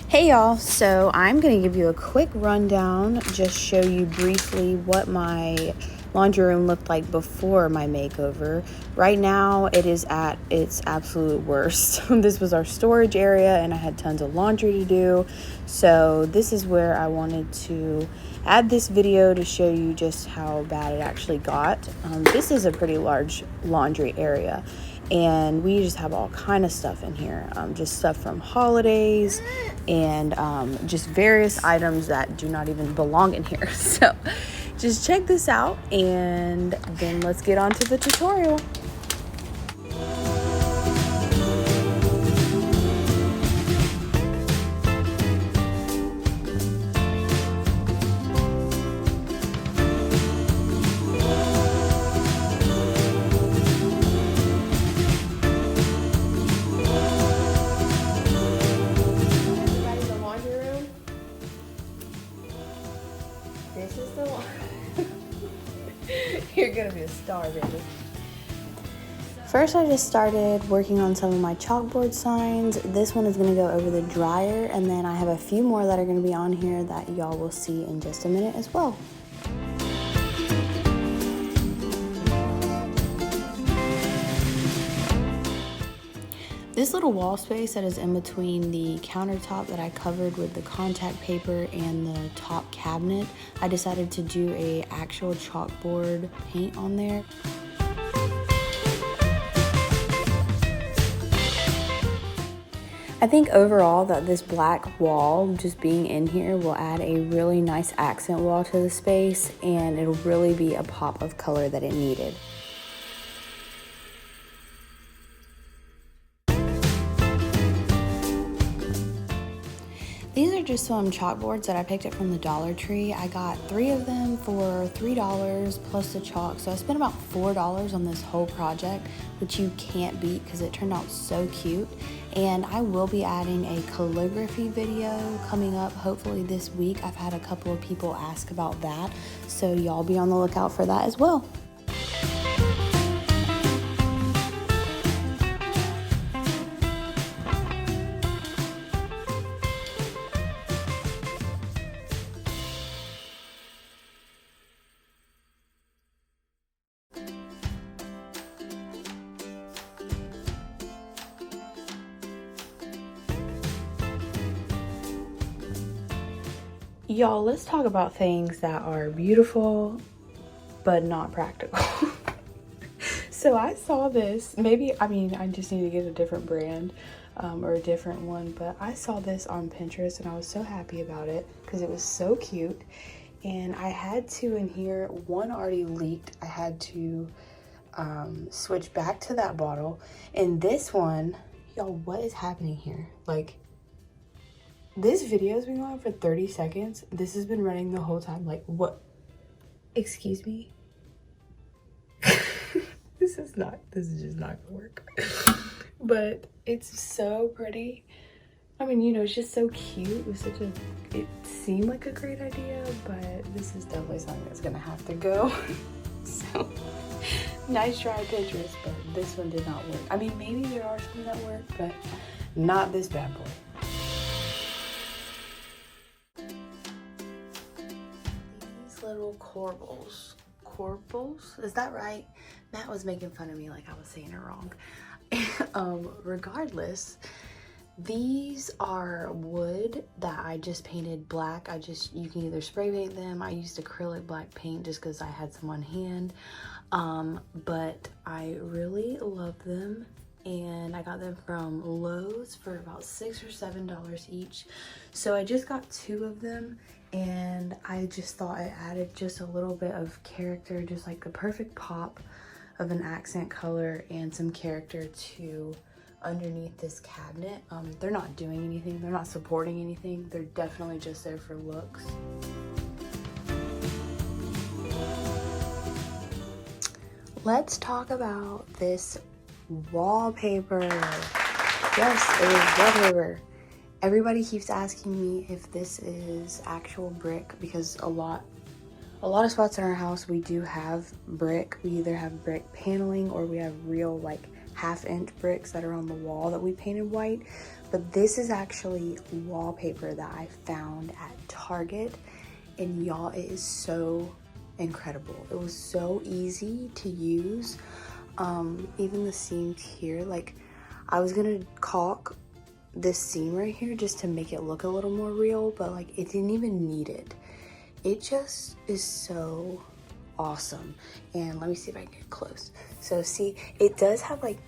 Hey y'all, so I'm going to give you a quick rundown, just show you briefly what my laundry room looked like before my makeover. Right now it is at its absolute worst. This was our storage area and I had tons of laundry to do, so this is where I wanted to add this video to show you just how bad it actually got. This is a pretty large laundry area and we just have all kind of stuff in here, just stuff from holidays and just various items that do not even belong in here. So just check this out and then let's get on to the tutorial. This is the one. You're gonna be a star, baby. First, I just started working on some of my chalkboard signs. This one is gonna go over the dryer, and then I have a few more that are gonna be on here that y'all will see in just a minute as well. This little wall space that is in between the countertop that I covered with the contact paper and the top cabinet, I decided to do a actual chalkboard paint on there. I think overall that this black wall just being in here will add a really nice accent wall to the space, and it'll really be a pop of color that it needed. These are just some chalkboards that I picked up from the Dollar Tree. I got 3 of them for $3 plus the chalk. So I spent about $4 on this whole project, which you can't beat because it turned out so cute. And I will be adding a calligraphy video coming up hopefully this week. I've had a couple of people ask about that, so y'all be on the lookout for that as well. Y'all, let's talk about things that are beautiful but not practical. So I saw this, I just need to get a different brand or a different one, but I saw this on Pinterest and I was so happy about it because it was so cute. And I had to, in here, one already leaked. I had to switch back to that bottle. And this one, y'all, what is happening here? Like, this video's been going on for 30 seconds. This has been running the whole time. Like, what? Excuse me? This is just not gonna work. But it's so pretty. I mean, you know, it's just so cute. It seemed like a great idea, but this is definitely something that's gonna have to go. So, nice try, Pinterest, but this one did not work. I mean, maybe there are some that work, but not this bad boy. Little corbels, is that right? Matt was making fun of me like I was saying it wrong. Regardless, these are wood that I just painted black. You can either spray paint them. I used acrylic black paint just because I had some on hand, but I really love them. And I got them from Lowe's for about $6 or $7 each. So I just got 2 of them, and I just thought it added just a little bit of character, just like the perfect pop of an accent color and some character to underneath this cabinet. They're not doing anything, they're not supporting anything, they're definitely just there for looks. Let's talk about this wallpaper. Yes, it is wallpaper. Everybody keeps asking me if this is actual brick because a lot of spots in our house we do have brick. We either have brick paneling or we have real like half-inch bricks that are on the wall that we painted white. But this is actually wallpaper that I found at Target, and y'all, it is so incredible. It was so easy to use. Even the seams here, like I was gonna caulk this seam right here just to make it look a little more real, but like it didn't even need it. It just is so awesome. And let me see if I can get close. So see, it does have like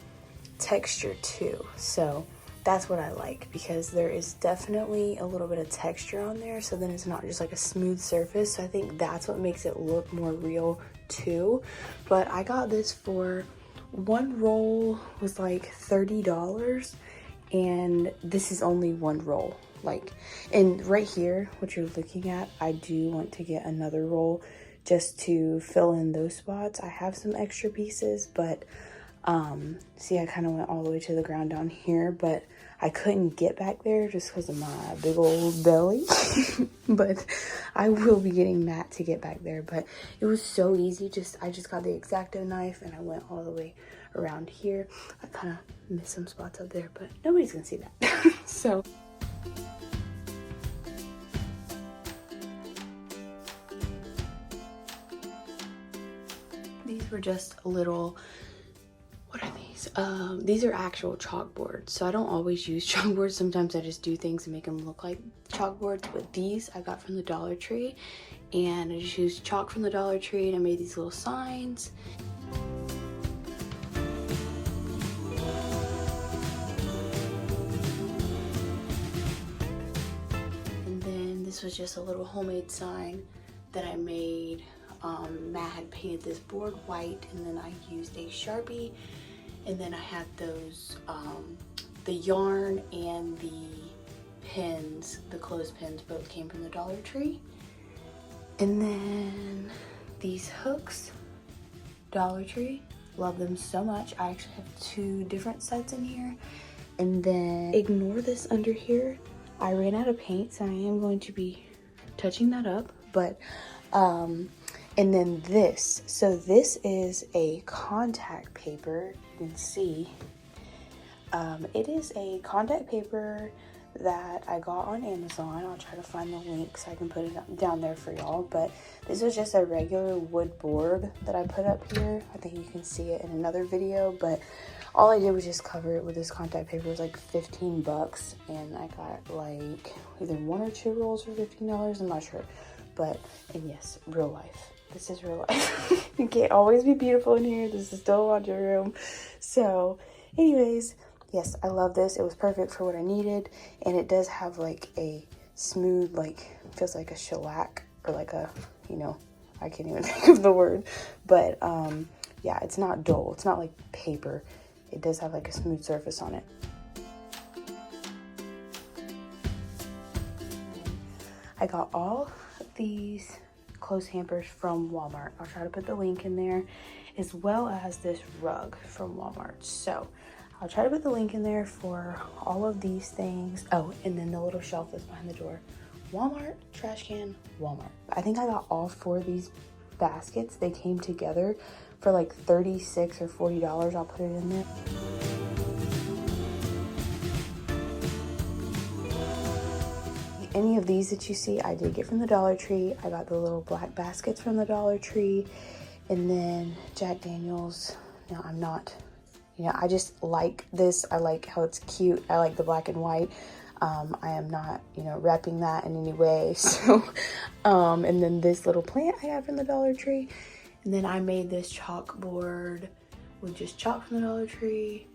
texture too, so that's what I like, because there is definitely a little bit of texture on there, so then it's not just like a smooth surface. So I think that's what makes it look more real too. But I got this for, one roll was like $30, and this is only one roll. Like, and right here, what you're looking at, I do want to get another roll just to fill in those spots. I have some extra pieces, but see, I kind of went all the way to the ground down here, but I couldn't get back there just because of my big old belly. But I will be getting that to get back there. But it was so easy. I just got the X-Acto knife and I went all the way around here. I kind of missed some spots up there, but nobody's gonna see that. So these were just a little, what are these? These are actual chalkboards. So I don't always use chalkboards. Sometimes I just do things and make them look like chalkboards. But these I got from the Dollar Tree, and I just used chalk from the Dollar Tree, and I made these little signs. And then this was just a little homemade sign that I made. Matt had painted this board white, and then I used a Sharpie, and then I had those, the yarn and the pins, the clothespins, both came from the Dollar Tree. And then these hooks, Dollar Tree, love them so much. I actually have 2 different sets in here. And then ignore this under here. I ran out of paint, so I am going to be touching that up, but and then this, so this is a contact paper. You can see it is a contact paper that I got on Amazon. I'll try to find the link so I can put it down there for y'all. But this was just a regular wood board that I put up here. I think you can see it in another video, but all I did was just cover it with this contact paper. It was like 15 bucks, and I got like either 1 or 2 rolls for $15. I'm not sure, but, and yes, real life. This is real life. You can't always be beautiful in here. This is still a laundry room. So anyways, yes, I love this. It was perfect for what I needed. And it does have like a smooth, like, feels like a shellac, or like a, you know, I can't even think of the word. But yeah, it's not dull. It's not like paper. It does have like a smooth surface on it. I got all of these clothes hampers from Walmart. I'll try to put the link in there, as well as this rug from Walmart. So I'll try to put the link in there for all of these things. Oh, and then the little shelf that's behind the door. Walmart, trash can, Walmart. I think I got all 4 of these baskets. They came together for like $36 or $40. I'll put it in there. Any of these that you see, I did get from the Dollar Tree. I got the little black baskets from the Dollar Tree. And then Jack Daniels. Now, I'm not, you know, I just like this. I like how it's cute. I like the black and white. I am not, you know, repping that in any way. So, and then this little plant I got from the Dollar Tree. And then I made this chalkboard with just chalk from the Dollar Tree.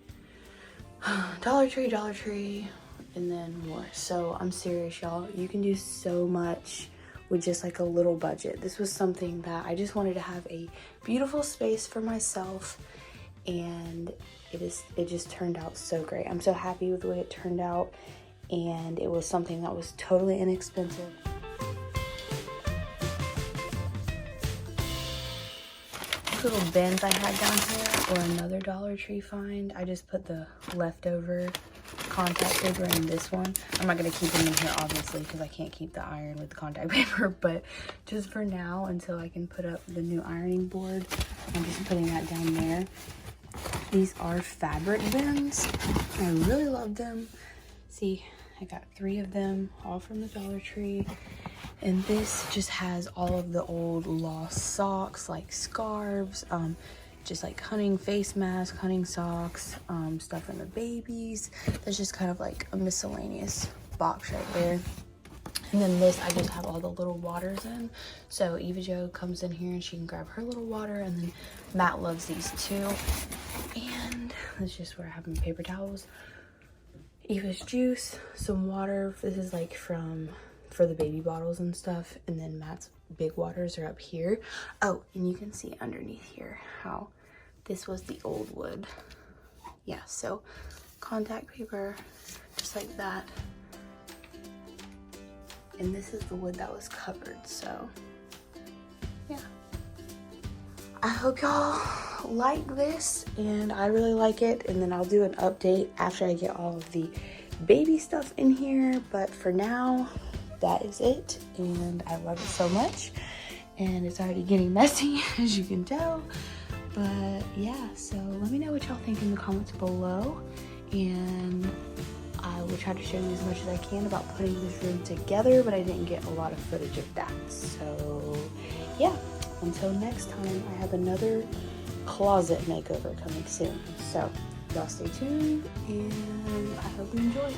Dollar Tree. And then more. So I'm serious, y'all. You can do so much with just like a little budget. This was something that I just wanted to have a beautiful space for myself, and it just turned out so great. I'm so happy with the way it turned out, and it was something that was totally inexpensive. Little bins I had down here were another Dollar Tree find. I just put the leftover contact paper in this one. I'm not going to keep them in here, obviously, because I can't keep the iron with the contact paper, but just for now, until I can put up the new ironing board, I'm just putting that down there. These are fabric bins. I really love them. See, I got 3 of them, all from the Dollar Tree. And this just has all of the old lost socks, like scarves, just like hunting face masks, hunting socks, stuff from the babies. There's just kind of like a miscellaneous box right there. And then this, I just have all the little waters in. So Eva Jo comes in here and she can grab her little water. And then Matt loves these too. And that's just where I have my paper towels. Eva's juice, some water. This is like for the baby bottles and stuff. And then Matt's big waters are up here. Oh, and you can see underneath here how this was the old wood. Yeah, so contact paper, just like that. And this is the wood that was covered, so yeah. I hope y'all like this, and I really like it. And then I'll do an update after I get all of the baby stuff in here. But for now, that is it, and I love it so much. And it's already getting messy, as you can tell. But yeah, so let me know what y'all think in the comments below, and I will try to show you as much as I can about putting this room together, but I didn't get a lot of footage of that. So yeah, until next time, I have another closet makeover coming soon. So y'all stay tuned, and I hope you enjoy.